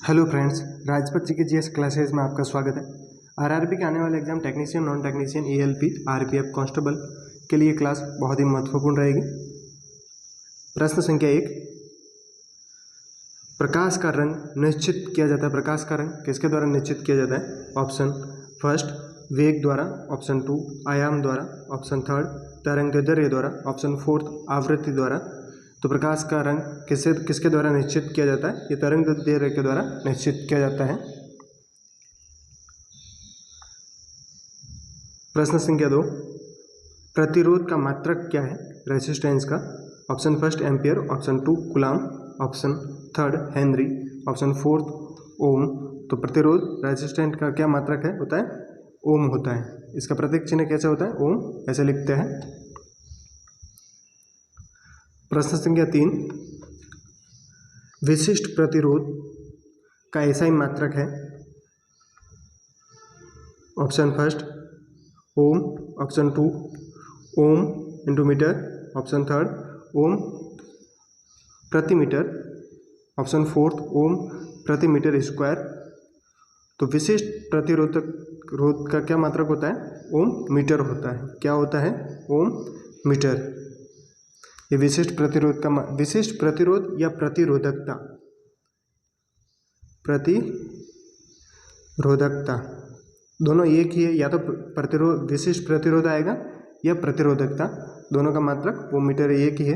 Hello friends, Rajpath जी के GS classes में आपका स्वागत है। आरआरबी के आने वाले exam technician, non technician, ELP, RPF, constable के लिए क्लास बहुत ही महत्वपूर्ण रहेगी। प्रश्न संख्या 1, प्रकाश का रंग निश्चित किया जाता है। प्रकाश का रंग किसके द्वारा निश्चित किया जाता है? ऑप्शन फर्स्ट वेग द्वारा, ऑप्शन 2 आयाम द्वारा, ऑप्शन 3 तरंगदैर्घ्य द्वारा, ऑप्शन 4 आवृत्ति द्वारा। तो प्रकाश का रंग किसके द्वारा निश्चित किया जाता है? ये तरंगदैर्घ्य के द्वारा निश्चित किया जाता है। प्रश्न संख्या 2, प्रतिरोध का मात्रक क्या है? रेजिस्टेंस का। Option first ampere, option 2 coulomb, option 3 Henry, option 4 ओम। तो प्रतिरोध रेजिस्टेंट का क्या मात्रक है? होता है ओम होता है। इसका प्रतीक चिन्ह कैसे होता है? ओम ऐसे लिखते हैं। प्रश्न संख्या 3, विशिष्ट प्रतिरोध का ऐसा ही मात्रक है। Option first ohm, option 2 ohm into metre, option 3 ohm प्रति मीटर, ऑप्शन 4 ओम प्रति मीटर स्क्वायर। तो विशिष्ट प्रतिरोध का क्या मात्रक होता है? ओम मीटर होता है। क्या होता है? ओम मीटर। ये विशिष्ट प्रतिरोध या प्रतिरोधकता दोनों एक ही है। या तो प्रतिरोध विशिष्ट प्रतिरोध आएगा या प्रतिरोधकता, दोनों का मात्रक वो मीटर एक ही है।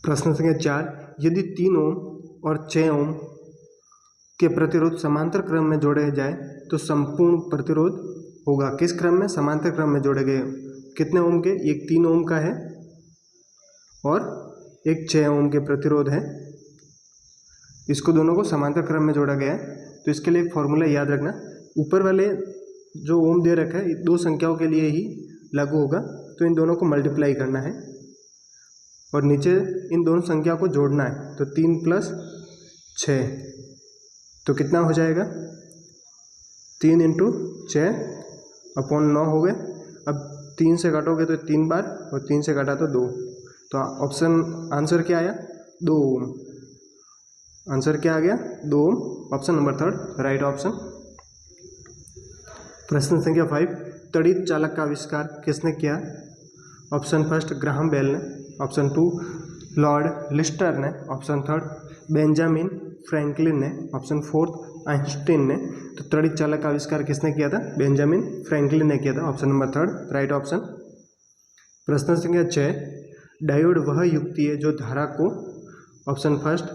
प्रश्न संख्या 4, यदि 3 ओम और 6 ओम के प्रतिरोध समांतर क्रम में जोड़े जाए तो संपूर्ण प्रतिरोध होगा किस क्रम में? समांतर क्रम में जोड़े गए। कितने ओम के? एक 3 ओम का है और एक 6 ओम के प्रतिरोध है। इसको दोनों को समांतर क्रम में जोड़ा गया है। तो इसके लिए एक फॉर्मूला याद रखना, ऊपर वाले जो ओम दे रखा है दो संख्याओं के लिए ही लागू होगा। तो इन दोनों को मल्टीप्लाई करना है और नीचे इन दोनों संख्या को जोड़ना है। तो 3 + 6 तो कितना हो जाएगा? 3 × 6/9 हो गए। अब 3 से काटोगे तो 3 बार और 3 से काटा तो 2। तो ऑप्शन आंसर क्या आया? 2 ओम। आंसर क्या आ गया? 2 ohm. Option number 3 right option. प्रश्न संख्या 5, तड़ित चालक का आविष्कार किसने किया? ऑप्शन फर्स्ट ग्राहम बेल ने, ऑप्शन 2 लॉर्ड लिस्टर ने, ऑप्शन 3 बेंजामिन फ्रैंकलिन ने, ऑप्शन 4 आइंस्टीन ने। तो तड़ित चालक का आविष्कार किसने किया था? बेंजामिन फ्रैंकलिन ने किया था। Option number 3 right option. प्रश्न संख्या 6, डायोड वह युक्ति है जो धारा को ऑप्शन फर्स्ट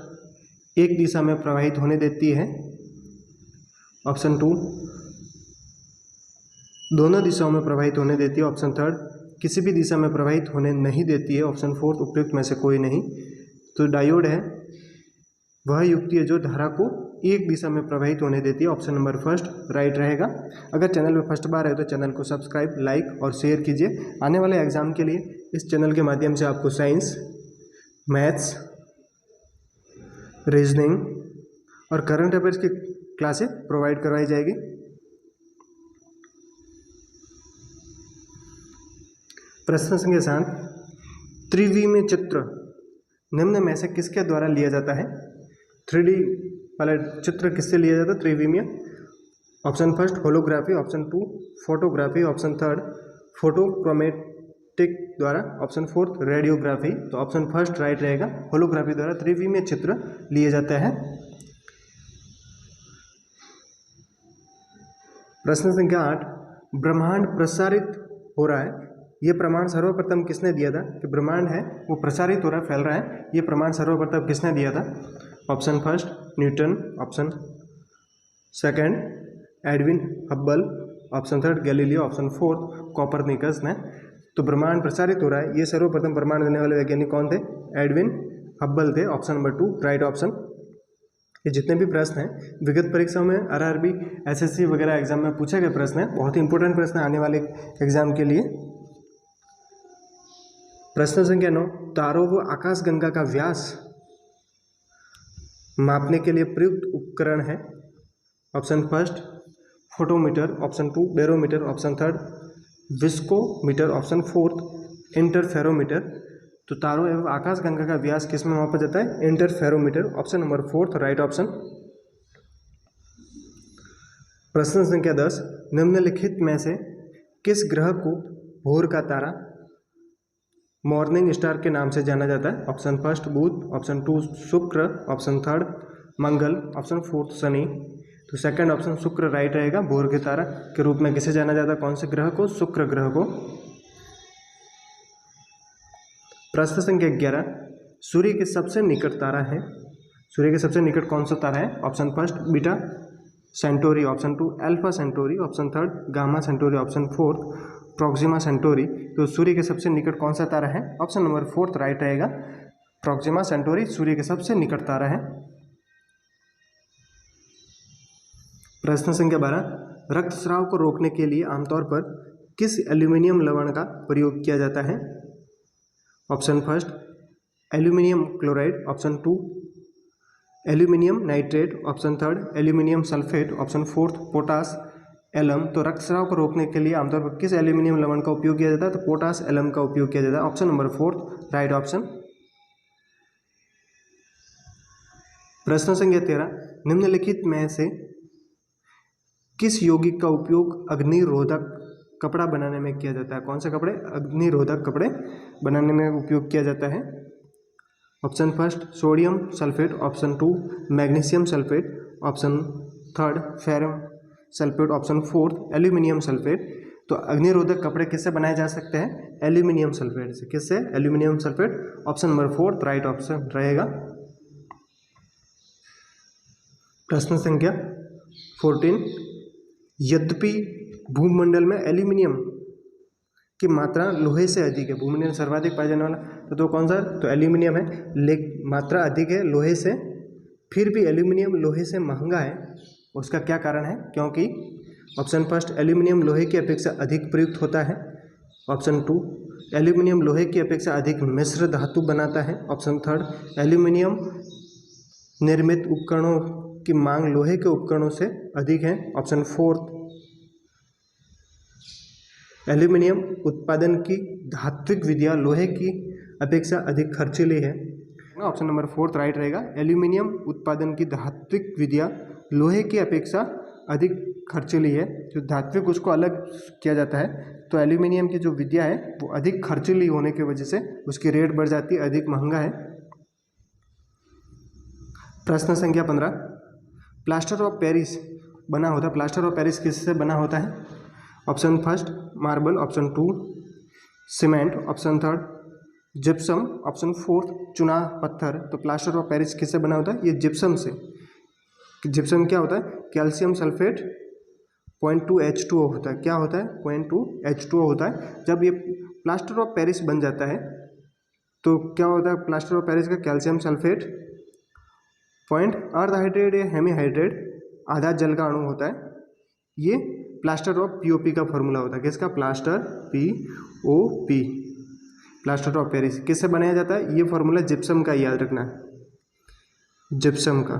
एक दिशा में प्रवाहित होने देती है, ऑप्शन 2 दोनों दिशाओं में प्रवाहित होने देती है, ऑप्शन 3 किसी भी दिशा में प्रवाहित होने नहीं देती है, ऑप्शन 4 उपयुक्त में से कोई नहीं। तो डायोड है वह युक्ति है जो धारा को एक दिशा में प्रवाहित होने देती है। ऑप्शन नंबर फर्स्ट राइट रहेगा। अगर चैनल में फर्स्ट बार है तो चैनल को सब्सक्राइब, लाइक और शेयर कीजिए। आने वाले एग्जाम के लिए इस चैनल के माध्यम से आपको साइंस, मैथ्स, रीजनिंग और करंट अफेयर्स की क्लासें प्रोवाइड करवाई जाएगी। प्रश्न संख्या 7, त्रिविमीय चित्र निम्न में से किसके द्वारा लिया जाता है? 3D वाला चित्र किससे लिया जाता है? त्रिविमीय। Option first holography, option 2 photography, option 3 photochromatic द्वारा, ऑप्शन 4 रेडियोग्राफी। तो ऑप्शन फर्स्ट राइट रहेगा। होलोग्राफी द्वारा त्रिविमीय चित्र लिए जाता है। प्रश्न संख्या 8, ब्रह्मांड प्रसारित हो रहा है, ये प्रमाण सर्वप्रथम किसने दिया था? कि ब्रह्मांड है वो प्रसारित हो रहा है, फैल रहा है, ये प्रमाण सर्वप्रथम किसने दिया था? Option first Newton, option second Edwin Hubble, option 3 Galileo, option 4 Copernicus ने। तो ब्रह्मांड प्रसारित हो रहा है, ये सर्वप्रथम प्रमाण देने वाले वैज्ञानिक कौन थे? एडविन हब्बल थे। Option number 2 right option. ये जितने भी प्रश्न हैं विगत परीक्षाओं में आरआरबी, एसएससी वगैरह एग्जाम में पूछे गए प्रश्न हैं, बहुत ही इंपॉर्टेंट प्रश्न है आने वाले एग्जाम के लिए। प्रश्न संख्या 9, तारों व आकाशगंगा का व्यास मापने के लिए प्रयुक्त उपकरण है। Option first photometer, option 2 barometer, option 3 viscometer, option 4 interferometer. तो तारों एवं आकाशगंगा का व्यास किस में मापा जाता है? Interferometer. Option number 4 right option. प्रश्न संख्या 10, निम्नलिखित में से किस ग्रह को भोर का तारा मॉर्निंग स्टार के नाम से जाना जाता है? ऑप्शन फर्स्ट बुध, ऑप्शन 2 शुक्र, ऑप्शन थर्ड मंगल, ऑप्शन फोर्थ शनि। तो सेकंड ऑप्शन शुक्र राइट रहेगा। भोर के तारा के रूप में किसे जाना जाता है? कौन से ग्रह को? शुक्र ग्रह को। प्रश्न संख्या 11, सूर्य के सबसे निकट तारा है, सूर्य के सबसे निकट कौन सा तारा है? Option first beta Centauri, option 2 alpha Centauri, option third gamma Centauri, option fourth Proxima Centauri. तो सूर्य के सबसे निकट कौन सा तारा है? ऑप्शन नंबर 4 राइट रहेगा। प्रोक्सिमा सेंटोरी सूर्य के सबसे निकट तारा है। प्रश्न संख्या 12, रक्तस्राव को रोकने के लिए आमतौर पर किस एल्यूमिनियम लवण का प्रयोग किया जाता है? Option first aluminium chloride, option 2 aluminium nitrate, option third aluminium sulphate, option fourth potash alum. तो रक्तस्राव को रोकने के लिए आमतौर पर किस एल्यूमिनियम लवण का उपयोग किया जाता है? तो पोटास एलम का उपयोग किया जाता है। Option number 4 right option. प्रश्न संख्या 13, निम्नलिखित में से किस यौगिक का उपयोग अग्निरोधक कपड़ा बनाने में किया जाता है? कौन से कपड़े? अग्निरोधक कपड़े बनाने में उपयोग किया जाता है। Option first sodium sulphate, option 2 magnesium sulphate, option third ferrum sulphate, option fourth aluminium sulphate. तो अग्निरोधक कपड़े किससे बनाए जा सकते हैं? एल्यूमिनियम सल्फेट से। किससे? Aluminium sulphate. Option number 4 right option रहेगा। प्रश्न संख्या 14, यद्यपि भूमंडल में एल्यूमिनियम की मात्रा लोहे से अधिक है, भूमंडल में सर्वाधिक पाया जाने वाला तो कौन सा? तो एल्यूमिनियम है, लेकिन मात्रा अधिक है लोहे से, फिर भी एल्यूमिनियम लोहे से महंगा है। उसका क्या कारण है? क्योंकि ऑप्शन फर्स्ट एल्यूमिनियम लोहे की अपेक्षा अधिक प्रयुक्त होता है, ऑप्शन 2 एल्यूमिनियम लोहे की अपेक्षा अधिक मिश्र धातु बनाता है, ऑप्शन थर्ड एल्यूमिनियम निर्मित उपकरणों की मांग लोहे के उपकरणों से अधिक है, ऑप्शन फोर्थ एल्यूमिनियम उत्पादन की धात्विक विधियाँ लोहे की अपेक्षा अधिक खर्चीली है। ऑप्शन नंबर 4 राइट रहेगा। एल्यूमिनियम उत्पादन की धात्विक विधियाँ लोहे की अपेक्षा अधिक खर्चीली है। जो धात्विक उसको अलग किया जाता है, तो एल्यूमिनियम की जो विधियाँ है वो अधिक खर्चीली होने की वजह से उसकी रेट बढ़ जाती है, अधिक महंगा है। प्रश्न संख्या 15, प्लास्टर ऑफ पेरिस बना होता है, प्लास्टर ऑफ पेरिस किससे बना होता है? Option first marble, option 2 cement, option third gypsum, option fourth चुना पत्थर। तो प्लास्टर ऑफ पेरिस किससे बना होता है? ये जिप्सम से। जिप्सम क्या होता है? कैल्शियम सल्फेट 0.2 H2O होता है। क्या होता है? 0.2 H2O होता है। जब ये प्लास्टर ऑफ पेरिस बन जाता है तो क्या होता है? प्लास्टर ऑफ पेरिस का कैल्शियम सल्फेट अर्ध हाइड्रेट या हेमी हाइड्रेट आधा जल का अणु होता है। ये प्लास्टर ऑफ POP का फॉर्मूला होता है। किसका? Plaster POP, plaster of Paris किससे बनाया जाता है? ये फॉर्मूला जिप्सम का याद रखना है, जिप्सम का।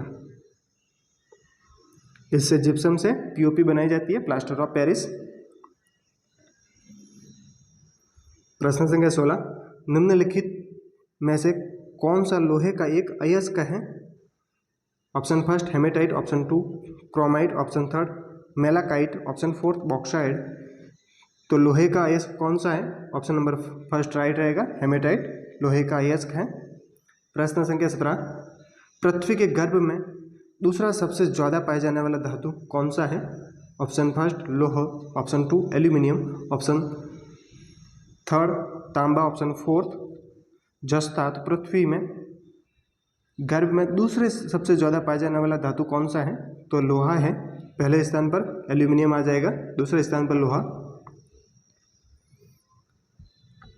इससे जिप्सम से POP बनाई जाती है, प्लास्टर ऑफ पेरिस। प्रश्न संख्या 16, निम्नलिखित में से कौन सा लोहे का एक अयस्क है? Option first haematite, option 2 chromite, option third malachite, option fourth bauxite. तो लोहे का अयस्क कौन सा है? ऑप्शन नंबर फर्स्ट राइट रहेगा, हेमेटाइट लोहे का अयस्क है। प्रश्न संख्या 17, पृथ्वी के गर्भ में दूसरा सबसे ज़्यादा पाया जाने वाला धातु कौन सा है? ऑप्शन फर्स्ट लोह, ऑप्शन 2 एल्यूमिनियम, ऑप्शन थर्ड तांबा, ऑप्शन फोर्थ जस्ता। तो पृथ्वी में गर्भ में दूसरे सबसे ज़्यादा पाया जाने वाला धातु कौन सा है? तो लोहा है। पहले स्थान पर एल्यूमिनियम आ जाएगा, दूसरे स्थान पर लोहा।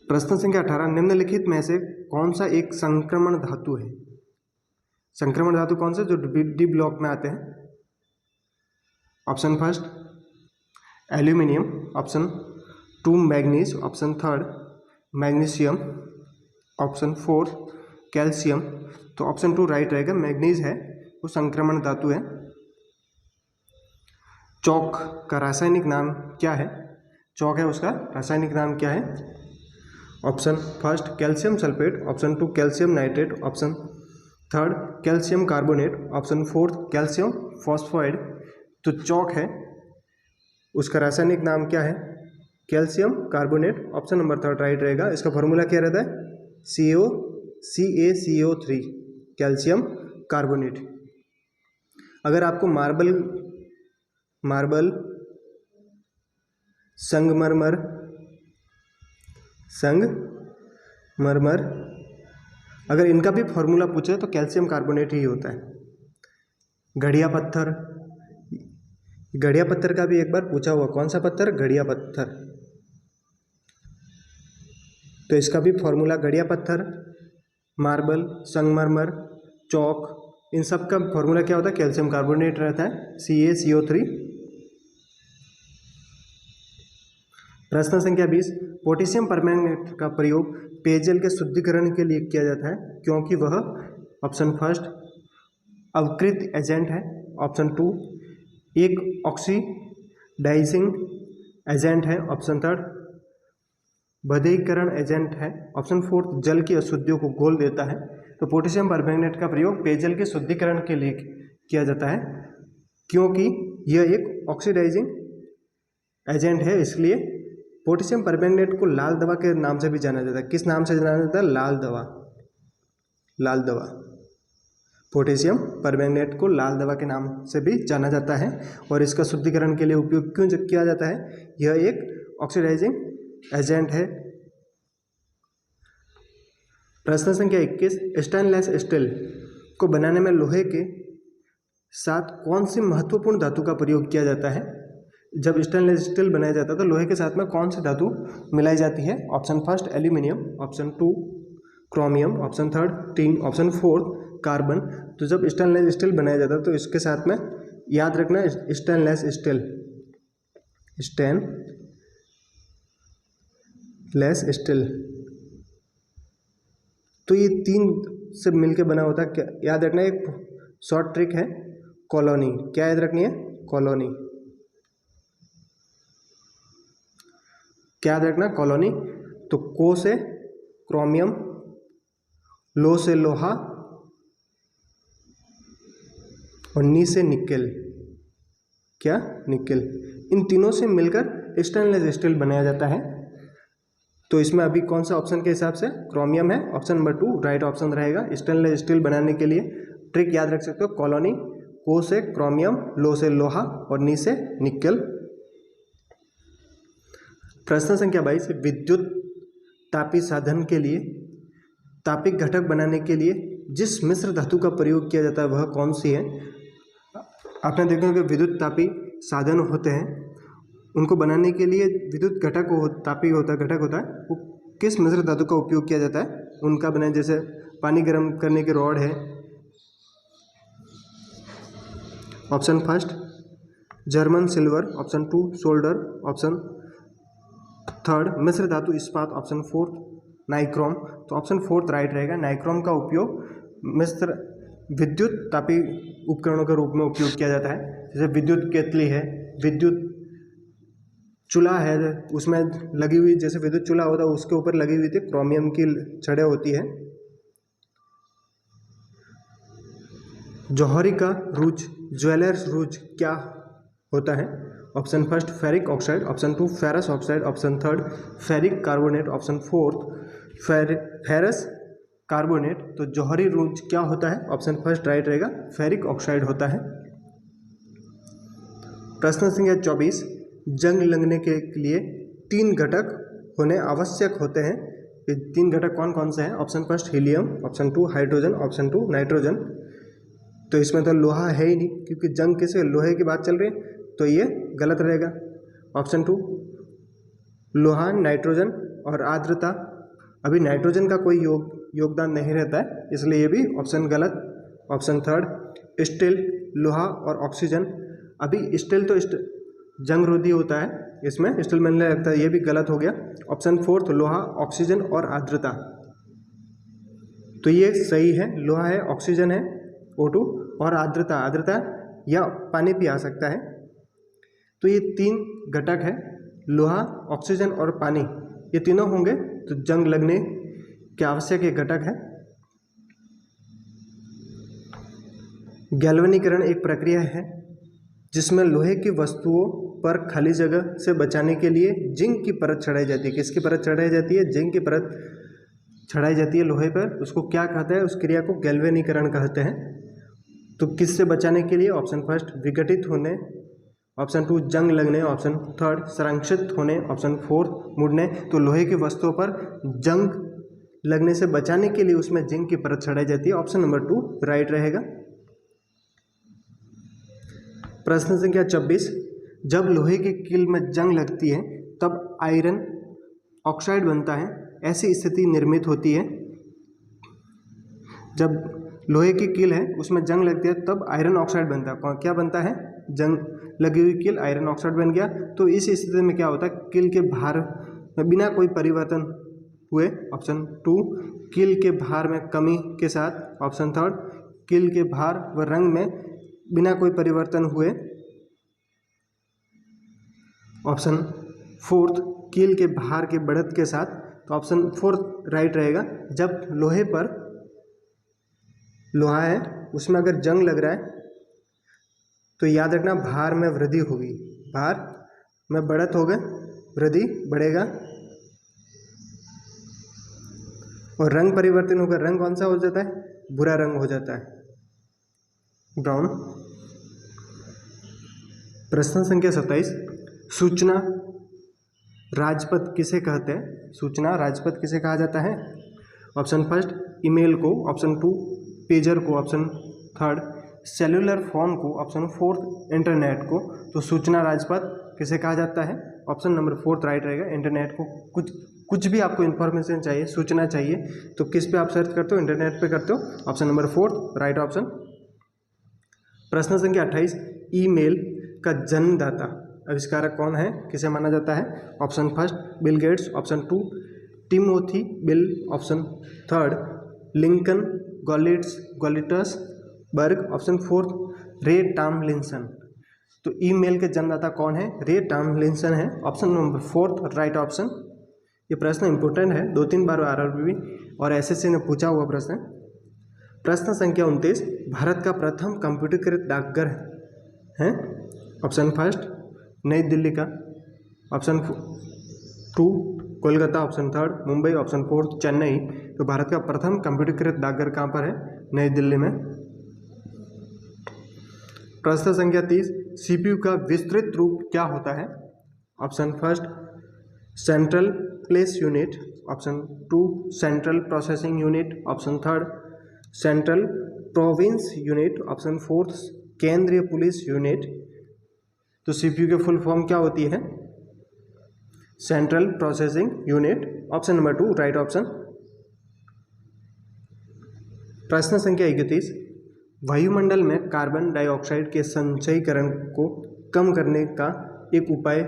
प्रश्न संख्या 18, निम्नलिखित में से कौन सा एक संक्रमण धातु है? संक्रमण धातु कौन सा जो डी ब्लॉक में आते हैं? Option first aluminium, option 2 manganese, option third magnesium, option fourth calcium. तो ऑप्शन 2 राइट रहेगा, मैग्नीज है वो संक्रमण धातु है। चौक का रासायनिक नाम क्या है? चौक है उसका रासायनिक नाम क्या है? Option first calcium sulphate, option two calcium nitrate, option third calcium carbonate, option fourth calcium phosphide. तो चौक है उसका रासायनिक नाम क्या है? Calcium carbonate. Option number third right रहेगा। इसका फॉर्मूला क्या रहता है? CaCO3 calcium carbonate. अगर आपको मार्बल संगमरमर अगर इनका भी फॉर्मूला पूछे तो कैल्शियम कार्बोनेट ही होता है। घड़िया पत्थर का भी एक बार पूछा हुआ, कौन सा पत्थर? घड़िया पत्थर। तो इसका भी फॉर्मूला घड़िया पत्थर, मार्बल, संगमरमर, चौक, इन सब का फॉर्मूला क्या होता है? कैल्शियम कार्बोनेट रहता है, CaCO3। प्रश्न संख्या 20, पोटेशियम परमैंगनेट का प्रयोग पेयजल के शुद्धिकरण के लिए किया जाता है क्योंकि वह ऑप्शन फर्स्ट अवकृत एजेंट है, ऑप्शन टू एक ऑक्सीडाइजिंग एजेंट है, ऑप्शन थर्ड बंधीकरण एजेंट है, ऑप्शन फोर्थ जल की अशुद्धियों को घोल देता है। तो पोटेशियम परमैंगनेट का प्रयोग पेयजल के शुद्धिकरण के लिए किया जाता है क्योंकि यह एक ऑक्सीडाइजिंग एजेंट है, इसलिए पोटेशियम परमैंगनेट को लाल दवा के नाम से भी जाना जाता है। किस नाम से जाना जाता है? लाल दवा। पोटेशियम परमैंगनेट को लाल दवा के नाम से भी जाना जाता है और इसका शुद्धिकरण के लिए उपयोग क्यों किया जाता है? यह एक ऑक्सीडाइजिंग एजेंट है। प्रश्न संख्या 21, स्टेनलेस स्टील को बनाने में लोहे के साथ कौन सी महत्वपूर्ण धातु का प्रयोग किया जाता है? जब स्टेनलेस स्टील बनाया जाता है तो लोहे के साथ में कौन सी धातु मिलाई जाती है? Option first aluminium, option two chromium, option third tin, option fourth carbon. तो जब स्टेनलेस स्टील बनाया जाता है तो इसके साथ में याद रखना स्टेनलेस स्टील। तो ये तीन से मिलकर बना होता है। क्या याद रखना? एक शॉर्ट ट्रिक है कॉलोनी। क्या याद रखनी है? कॉलोनी। क्या याद रखना? कॉलोनी। तो को से क्रोमियम, लो से लोहा और नी से निकेल। क्या? निकेल। इन तीनों से मिलकर स्टेनलेस स्टील बनाया जाता है। तो इसमें अभी कौन सा ऑप्शन के हिसाब से क्रोमियम है? Option number two right option रहेगा। स्टेनलेस स्टील बनाने के लिए ट्रिक याद रख सकते हो कॉलोनी, को से क्रोमियम, लो से लोहा और नी से निकेल। प्रश्न संख्या 22, विद्युत तापी साधन के लिए तापिक घटक बनाने के लिए जिस मिश्र धातु का प्रयोग किया जाता है वह कौन सी है? आपने देखा कि विद्युत तापी साधन होते हैं, उनको बनाने के लिए विद्युत घटक तापी घटक होता है, वो किस मिश्र धातु का उपयोग किया जाता है? उनका बनाए, जैसे पानी गर्म करने की रॉड है, option first German silver, option two solder, option third मिश्र धातु इस्पात, ऑप्शन फोर्थ नाइक्रोम। तो ऑप्शन फोर्थ राइट रहेगा। नाइक्रोम का उपयोग मिश्र विद्युत तापी उपकरणों के रूप में उपयोग किया जाता है। जैसे विद्युत केतली है, विद्युत चूल्हा है, उसमें लगी हुई, जैसे विद्युत चूल्हा होता है उसके ऊपर लगी हुई थी क्रोमियम की छड़ें होती है। जौहरी का रूज, ज्वेलर्स रूज क्या होता है? Option first ferric oxide, option two ferrous oxide, option third ferric carbonate, option fourth ferrous carbonate. तो जौहरी रूज क्या होता है? ऑप्शन फर्स्ट राइट रहेगा, फेरिक ऑक्साइड होता है। प्रश्न संख्या 24, जंग लगने के लिए 3 घटक होने आवश्यक होते हैं। ये 3 घटक कौन कौन से हैं? Option first helium, option two hydrogen, option two nitrogen. तो इसमें तो लोहा है ही नहीं, क्योंकि जंग किसे लोहे की बात चल रही है, तो ये गलत रहेगा। ऑप्शन टू लोहा, नाइट्रोजन और आर्द्रता। अभी नाइट्रोजन का कोई योगदान नहीं रहता है, इसलिए ये भी ऑप्शन गलत। ऑप्शन थर्ड स्टील, लोहा और ऑक्सीजन। अभी स्टील तो जंगरोधी होता है, इसमें स्टील मिलने लगता है, ये भी गलत हो गया। ऑप्शन फोर्थ लोहा, ऑक्सीजन और आर्द्रता। तो ये सही है, लोहा है, ऑक्सीजन है O2 और आर्द्रता या पानी भी आ सकता है। तो ये 3 घटक है, लोहा, ऑक्सीजन और पानी, ये तीनों होंगे तो जंग लगने के आवश्यक एक घटक है। गैल्वेनीकरण एक प्रक्रिया है जिसमें लोहे की वस्तुओं पर खाली जगह से बचाने के लिए जिंक की परत चढ़ाई जाती है। किसकी परत चढ़ाई जाती है? जिंक की परत चढ़ाई जाती है लोहे पर। उसको क्या कहते हैं? उस क्रिया को गैल्वेनीकरण कहते हैं। तो किससे बचाने के लिए? ऑप्शन फर्स्ट विघटित होने, ऑप्शन टू जंग लगने, ऑप्शन थर्ड संरक्षित होने, ऑप्शन फोर्थ मुड़ने। तो लोहे की वस्तुओं पर जंग लगने से बचाने के लिए उसमें जिंक की परत चढ़ाई जाती है। ऑप्शन नंबर 2 राइट रहेगा। प्रश्न संख्या 26, जब लोहे की कील में जंग लगती है तब आयरन ऑक्साइड बनता है, ऐसी स्थिति निर्मित होती है। जब लोहे की कील है उसमें जंग लगती है तब आयरन ऑक्साइड बनता है। क्या बनता है? जंग लगी हुई कील आयरन ऑक्साइड बन गया। तो इस स्थिति में क्या होता है? कील के भार में बिना कोई परिवर्तन हुए, ऑप्शन 2 कील के भार में कमी के साथ, ऑप्शन थर्ड कील के भार व रंग में बिना कोई परिवर्तन हुए, ऑप्शन फोर्थ कील के भार के बढ़त के साथ। तो ऑप्शन फोर्थ राइट रहेगा। जब लोहे पर लोहा है उसमें अगर जंग लग रहा है तो याद रखना भार में वृद्धि होगी, भार में बढ़त होगा, वृद्धि बढ़ेगा और रंग परिवर्तन होगा। रंग कौन सा हो जाता है? बुरा रंग हो जाता है, ब्राउन। प्रश्न संख्या 27, सूचना राजपथ किसे कहते हैं? सूचना राजपथ किसे कहा जाता है? ऑप्शन फर्स्ट ईमेल को, ऑप्शन 2 पेजर को, ऑप्शन थर्ड सेल्यूलर फोन को, ऑप्शन फोर्थ इंटरनेट को। तो सूचना राजपथ किसे कहा जाता है? ऑप्शन नंबर 4 राइट रहेगा। इंटरनेट को कुछ भी आपको इन्फॉर्मेशन चाहिए, सूचना चाहिए तो किस पे आप सर्च करते हो? इंटरनेट पे करते हो। Option number 4 right option. प्रश्न संख्या 28, ईमेल का जन्मदाता आविष्कारक कौन है? किसे माना जाता है? Option first Bill Gates, option 2 Timothy Bill, option third Lincoln गॉलिटस बर्ग, ऑप्शन फोर्थ रे टॉमलिंसन। तो ईमेल के जन्मदाता कौन है? रे टॉमलिंसन है। Option number 4 right option. ये प्रश्न इंपोर्टेंट है, 2-3 बार आरआरबी और एसएससी ने पूछा हुआ प्रश्न है। प्रश्न संख्या 29, भारत का प्रथम कंप्यूटरीकृत डाकघर है? ऑप्शन फर्स्ट नई दिल्ली का, option 2 Kolkata, option third Mumbai, option fourth Chennai. तो भारत का प्रथम कंप्यूटरीकृत डाकघर कहाँ पर है? नई दिल्ली में। प्रश्न संख्या 30, सीपीयू का विस्तृत रूप क्या होता है? Option first central place unit, option 2 central processing unit, option third central province unit, option fourth केंद्रीय पुलिस यूनिट। तो सीपीयू की फुल फॉर्म क्या होती है? Central processing unit, option number 2 right option. प्रश्न संख्या 31, वायुमंडल में कार्बन डाइऑक्साइड के संचयीकरण को कम करने का एक उपाय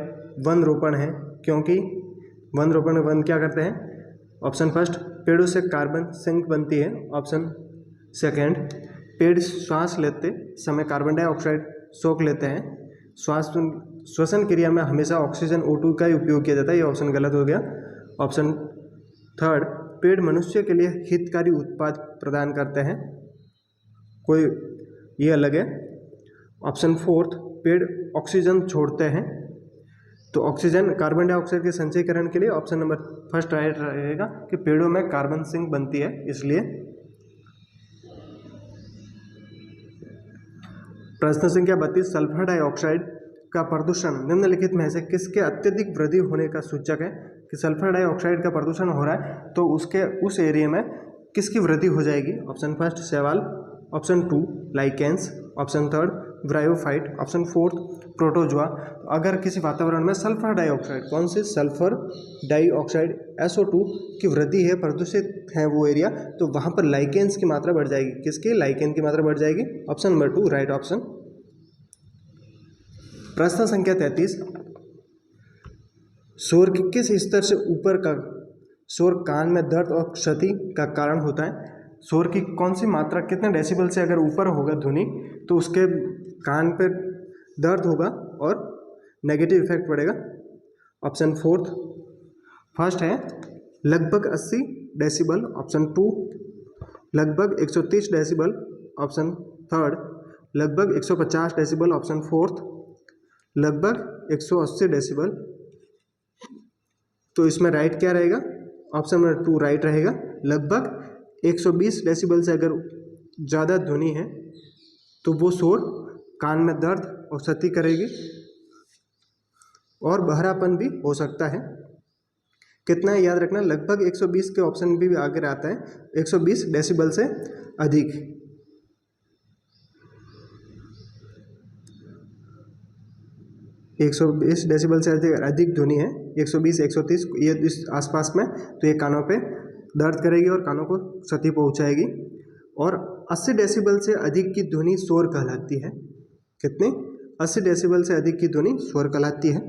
वन रोपण है, क्योंकि वन रोपण में वन क्या करते हैं? ऑप्शन फर्स्ट पेड़ों से कार्बन सिंक बनती है, ऑप्शन सेकेंड पेड़ श्वास लेते समय कार्बन डाइऑक्साइड सोख लेते हैं, श्वसन क्रिया में हमेशा ऑक्सीजन O2 का ही उपयोग किया जाता है, ये ऑप्शन गलत हो गया। ऑप्शन थर्ड पेड़ मनुष्य के लिए हितकारी उत्पाद प्रदान करते हैं, कोई ये अलग है। ऑप्शन फोर्थ पेड़ ऑक्सीजन छोड़ते हैं, तो ऑक्सीजन कार्बन डाइऑक्साइड के संचयीकरण के लिए ऑप्शन नंबर फर्स्ट राइट रहेगा कि पेड़ों में कार्बन सिंक बनती है इसलिए। प्रश्न संख्या 32, सल्फर डाइऑक्साइड का प्रदूषण निम्नलिखित में से किसके अत्यधिक वृद्धि होने का सूचक है? कि सल्फर डाइऑक्साइड का प्रदूषण हो रहा है तो उसके उस एरिया में किसकी वृद्धि हो जाएगी? ऑप्शन फर्स्ट शैवाल, option 2 lichens, option third bryophyte, option fourth protozoa. अगर किसी वातावरण में सल्फर डाइऑक्साइड, कौन से सल्फर डाइऑक्साइड SO2 की वृद्धि है, प्रदूषित है वो एरिया, तो वहाँ पर लाइकेंस की मात्रा बढ़ जाएगी। किसकी? लाइकेन की मात्रा बढ़ जाएगी, ऑप्शन नंबर 2 राइट ऑप्शन। प्रश्न संख्या 33, शोर के किस स्तर से ऊपर का शोर कान में दर्द और क्षति का कारण होता है? शोर की कौन सी मात्रा कितने डेसिबल से अगर ऊपर होगा ध्वनि तो उसके कान पे दर्द होगा और नेगेटिव इफेक्ट पड़ेगा। ऑप्शन फोर्थ फर्स्ट है लगभग 80 डेसिबल, ऑप्शन 2 लगभग 130 डेसिबल, ऑप्शन थर्ड लगभग 150 डेसिबल, ऑप्शन फोर्थ लगभग 180 डेसिबल। तो इसमें राइट क्या रहेगा? ऑप्शन नंबर 2 राइट रहेगा। लगभग 120 डेसिबल से अगर ज़्यादा ध्वनि है तो वो शोर कान में दर्द और क्षति करेगी और बहरापन भी हो सकता है। कितना है याद रखना, लगभग 120 के ऑप्शन भी आगे आता है, 120 डेसिबल से अधिक। एक 120 डेसिबल से अधिक ध्वनि है, 120 130 ये इस आसपास में, तो ये कानों पे दर्द करेगी और कानों को क्षति पहुंचाएगी। और 80 डेसिबल से अधिक की ध्वनि शोर कहलाती है। कितनी? 80 डेसिबल से अधिक की ध्वनि शोर कहलाती है।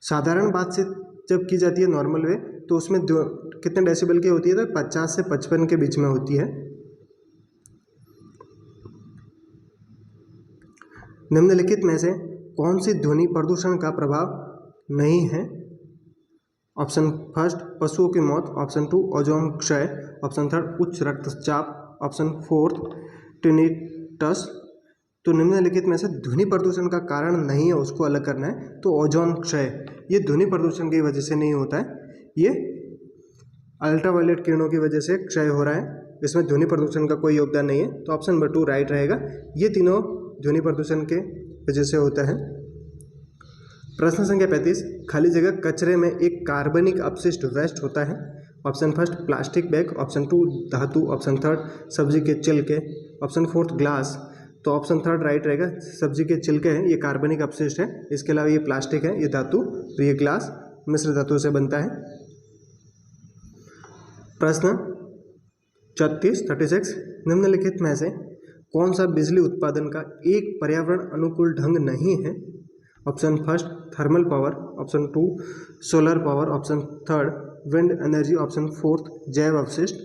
साधारण बातचीत जब की जाती है नॉर्मल वे, तो उसमें कितने डेसिबल की होती है? तो 50 से 55 के बीच में होती है। निम्नलिखित में से कौन सी ध्वनि प्रदूषण का प्रभाव नहीं है? ऑप्शन फर्स्ट पशुओं की मौत, ऑप्शन 2 ओजोन क्षय, ऑप्शन थर्ड उच्च रक्तचाप, ऑप्शन फोर्थ टिनिटस। तो निम्नलिखित में से ध्वनि प्रदूषण का कारण नहीं है, उसको अलग करना है। तो ओजोन क्षय ये ध्वनि प्रदूषण की वजह से नहीं होता है, ये अल्ट्रावायलेट किरणों की वजह से क्षय हो रहा है, इसमें ध्वनि प्रदूषण का कोई योगदान नहीं है। तो ऑप्शन नंबर 2 राइट रहेगा। ये तीनों ध्वनि प्रदूषण के वजह से होता है। प्रश्न संख्या 35, खाली जगह कचरे में एक कार्बनिक अपशिष्ट वेस्ट होता है। Option first plastic bag, option 2 धातु, ऑप्शन थर्ड सब्जी के छिलके, ऑप्शन फोर्थ ग्लास। तो ऑप्शन थर्ड राइट रहेगा। सब्जी के छिलके हैं, ये कार्बनिक अपशिष्ट है। इसके अलावा ये प्लास्टिक है, ये धातु, तो ये ग्लास मिश्र धातु से बनता है। प्रश्न 36 निम्नलिखित में से कौन सा बिजली उत्पादन का एक पर्यावरण अनुकूल ढंग नहीं है? Option first thermal power, option 2 solar power, option third wind energy, option fourth जैव अपशिष्ट।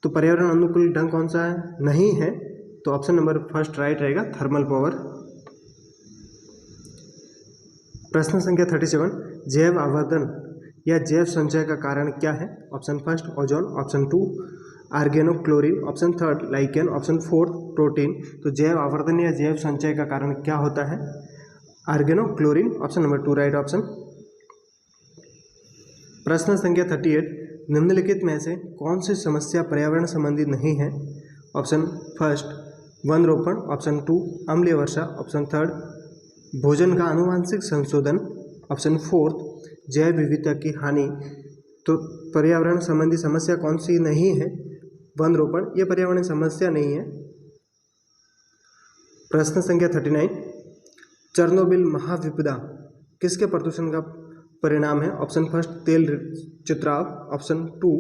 तो पर्यावरण अनुकूल ढंग कौन सा है? नहीं है, तो ऑप्शन नंबर फर्स्ट राइट रहेगा, थर्मल पावर। प्रश्न संख्या 37, जैव आवर्धन या जैव संचय का कारण क्या है? Option first ozone, option 2 organochlorine, option third lichen, option fourth protein. तो जैव आवर्धन या जैव संचय का कारण क्या होता है? आर्गेनोक्लोरीन, ऑप्शन नंबर 2 राइट ऑप्शन। प्रश्न संख्या 38, निम्नलिखित में से कौन सी समस्या पर्यावरण संबंधी नहीं है? ऑप्शन फर्स्ट वन रोपण, ऑप्शन 2 अम्लीय वर्षा, ऑप्शन थर्ड भोजन का आनुवांशिक संशोधन, ऑप्शन फोर्थ जैव विविधता की हानि। तो पर्यावरण संबंधी समस्या कौन सी नहीं है? वन रोपण, ये पर्यावरण समस्या नहीं है। प्रश्न संख्या 39, चेरनोबिल महाविपदा किसके प्रदूषण का परिणाम है? ऑप्शन फर्स्ट तेल चित्राव, ऑप्शन 2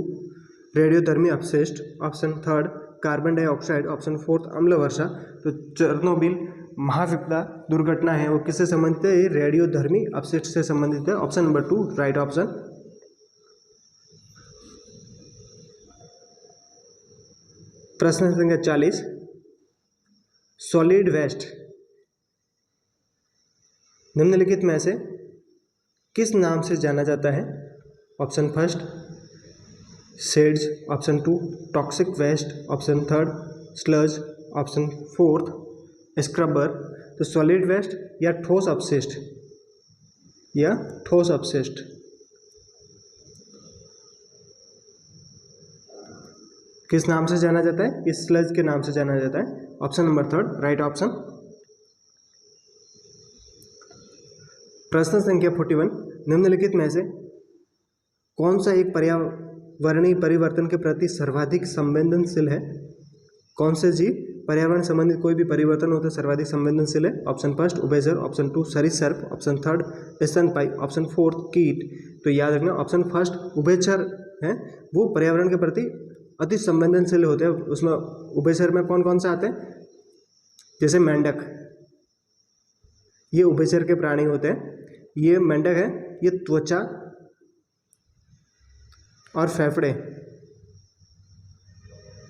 रेडियोधर्मी अपशिष्ट, option third carbon dioxide, option fourth अम्ल वर्षा। तो चेरनोबिल महाविपदा दुर्घटना है वो किससे संबंधित है? ये रेडियोधर्मी अपशिष्ट से संबंधित है, ऑप्शन नंबर 2 राइट ऑप्शन। प्रश्न संख्या 40, सॉलिड वेस्ट निम्नलिखित में से किस नाम से जाना जाता है? Option first sheds, option 2 toxic waste, option third sludge, option fourth scrubber. तो सॉलिड वेस्ट या ठोस अपशिष्ट, या ठोस अपशिष्ट। किस नाम से जाना जाता है? इस स्लज के नाम से जाना जाता है, option number third right option. प्रश्न संख्या 41, निम्नलिखित में से कौन सा एक पर्यावरणीय परिवर्तन के प्रति सर्वाधिक संवेदनशील है? कौन से जीव पर्यावरण संबंधित कोई भी परिवर्तन होता है सर्वाधिक संवेदनशील है? ऑप्शन फर्स्ट उभयचर, ऑप्शन 2 सरीसृप, ऑप्शन थर्ड स्तनपायी, ऑप्शन फोर्थ कीट। तो याद रखना ऑप्शन फर्स्ट उभयचर है, वो पर्यावरण के प्रति अति संवेदनशील होते हैं। उसमें उभयचर में कौन कौन से आते हैं? जैसे मेंढक, ये उभयचर के प्राणी होते हैं। ये मेंढक है, ये त्वचा और फेफड़े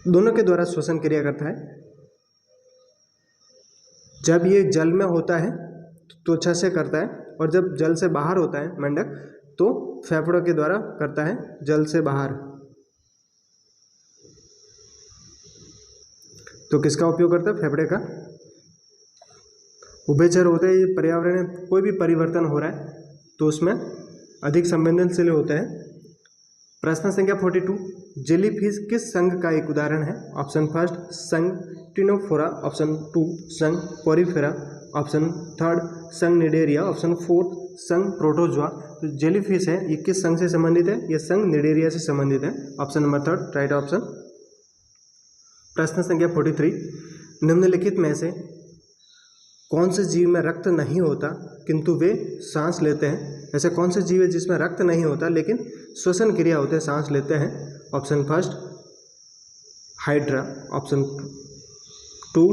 दोनों के द्वारा श्वसन क्रिया करता है। जब ये जल में होता है तो त्वचा से करता है, और जब जल से बाहर होता है मेंढक तो फेफड़ों के द्वारा करता है, जल से बाहर। तो किसका उपयोग करता है? फेफड़े का। उभयचर होते हैं, ये पर्यावरण में कोई भी परिवर्तन हो रहा है तो उसमें अधिक संवेदनशील होते हैं। प्रश्न संख्या 42, जेलीफिश किस संघ का एक उदाहरण है? ऑप्शन फर्स्ट संघ टिनोफोरा, ऑप्शन 2 संघ पोरिफेरा, ऑप्शन 3 संघ निडेरिया, ऑप्शन 4 संघ प्रोटोजोआ। तो जेलीफिश है, ये किस संघ से संबंधित है? ये संघ निडेरिया से संबंधित है। Option number 3 right option. प्रश्न संख्या 43, निम्नलिखित में से कौन से जीव में रक्त नहीं होता किंतु वे सांस लेते हैं? ऐसे कौन से जीव है जिसमें रक्त नहीं होता लेकिन श्वसन क्रिया होते हैं, सांस लेते हैं? ऑप्शन फर्स्ट हाइड्रा, ऑप्शन 2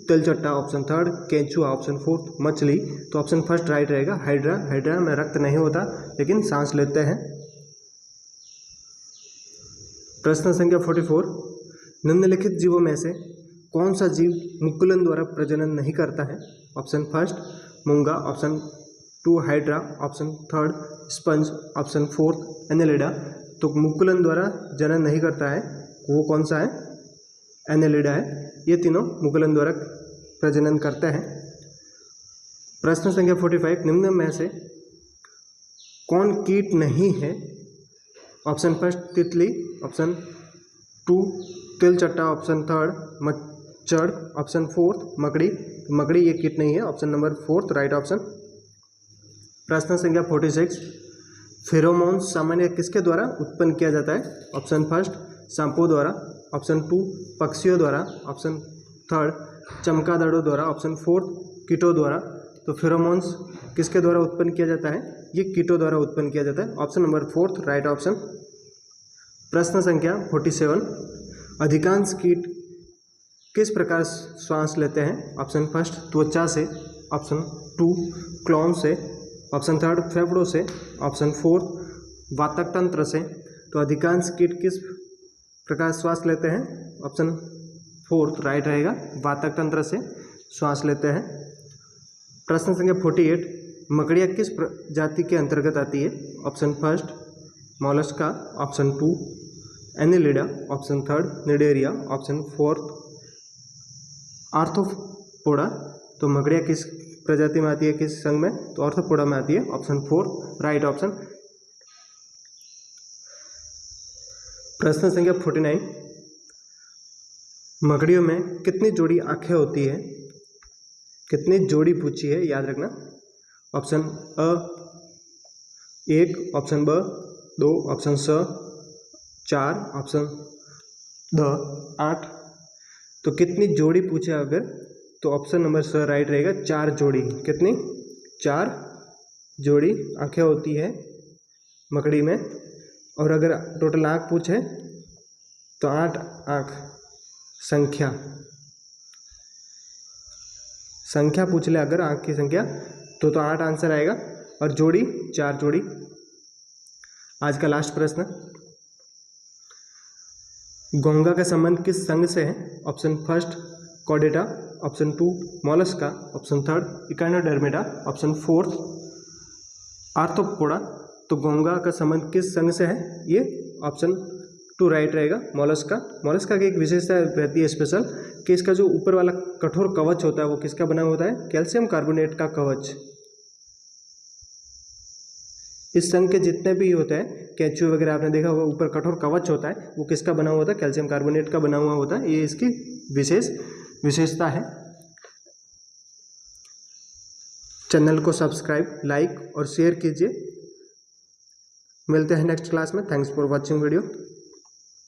तिलचट्टा, ऑप्शन 3 केंचुआ, ऑप्शन 4 मछली। तो ऑप्शन फर्स्ट राइट रहेगा, हाइड्रा। हाइड्रा में रक्त नहीं होता लेकिन सांस लेते हैं। प्रश्न संख्या 44, निम्नलिखित जीवों में से कौन सा जीव मुकुलन द्वारा प्रजनन नहीं करता है? ऑप्शन फर्स्ट मूंगा, option 2 hydra, option 3 sponge, option 4 Annelida. तो मुकुलन द्वारा जनन नहीं करता है वो कौन सा है? एनेलिडा है। ये तीनों मुकुलन द्वारा प्रजनन करते हैं। प्रश्न संख्या 45, निम्न में से कौन कीट नहीं है? ऑप्शन फर्स्ट तितली, ऑप्शन 2 तिलचट्टा, ऑप्शन 3 मच्छर, ऑप्शन 4 मकड़ी। मकड़ी ये कीट नहीं है, ऑप्शन नंबर 4 राइट ऑप्शन। प्रश्न संख्या 46, फेरोमोन सामान्य किसके द्वारा उत्पन्न किया जाता है? ऑप्शन फर्स्ट सांपों द्वारा, ऑप्शन 2 पक्षियों द्वारा, ऑप्शन 3 चमगादड़ों द्वारा, ऑप्शन 4 कीटों द्वारा। तो फेरोमोन्स किसके द्वारा उत्पन्न किया जाता है? ये कीटों द्वारा उत्पन्न किया जाता है। Option number 4 right option. प्रश्न संख्या 47, अधिकांश कीट किस प्रकार श्वास लेते हैं? ऑप्शन फर्स्ट त्वचा से, ऑप्शन 2 क्लोन से, ऑप्शन 3 फेफड़ों से, ऑप्शन 4 वातक तंत्र से। तो अधिकांश कीट किस प्रकार श्वास लेते हैं? ऑप्शन 4 राइट रहेगा, वातक तंत्र से श्वास लेते हैं। प्रश्न संख्या 48, मकड़ियाँ किस जाति के अंतर्गत आती है? Option first Mollusca, option 2 Annelida, option 3 Cnidaria, option 4 arthropoda. तो मकड़ियाँ किस प्रजाति में आती है, किस संघ में? तो आर्थ्रोपोडा में आती है, ऑप्शन 4 राइट ऑप्शन। प्रश्न संख्या 49, मकड़ियों में कितनी जोड़ी आंखें होती है? कितनी जोड़ी पूछी है, याद रखना। ऑप्शन अ 1, ऑप्शन ब 2, ऑप्शन स 4, ऑप्शन द 8। तो कितनी जोड़ी पूछे अगर, तो ऑप्शन नंबर स राइट रहेगा, 4 जोड़ी। कितनी? 4 जोड़ी आंखें होती है मकड़ी में। और अगर टोटल आँख पूछे तो 8 आँख संख्या पूछ ले अगर आँख की संख्या तो 8 आंसर आएगा। और जोड़ी 4 जोड़ी। आज का लास्ट प्रश्न, घोंघा का संबंध किस संघ से है? Option first Chordata, option 2 Mollusca, option 3 Echinodermata, option 4 arthropoda. तो घोंघा का संबंध किस संघ से है? ये ऑप्शन 2 राइट रहेगा, मोलस्का। मोलस्का की एक विशेषता रहती है स्पेशल कि इसका जो ऊपर वाला कठोर कवच होता है वो किसका बना होता है? कैल्शियम कार्बोनेट का कवच। इस संघ के जितने भी होते हैं, केंचुए वगैरह आपने देखा होगा, ऊपर कठोर कवच होता है, वो किसका बना हुआ होता है? कैल्शियम कार्बोनेट का बना हुआ होता है। ये इसकी विशेषता है। चैनल को सब्सक्राइब, लाइक और शेयर कीजिए। मिलते हैं नेक्स्ट क्लास में। Thanks for watching video.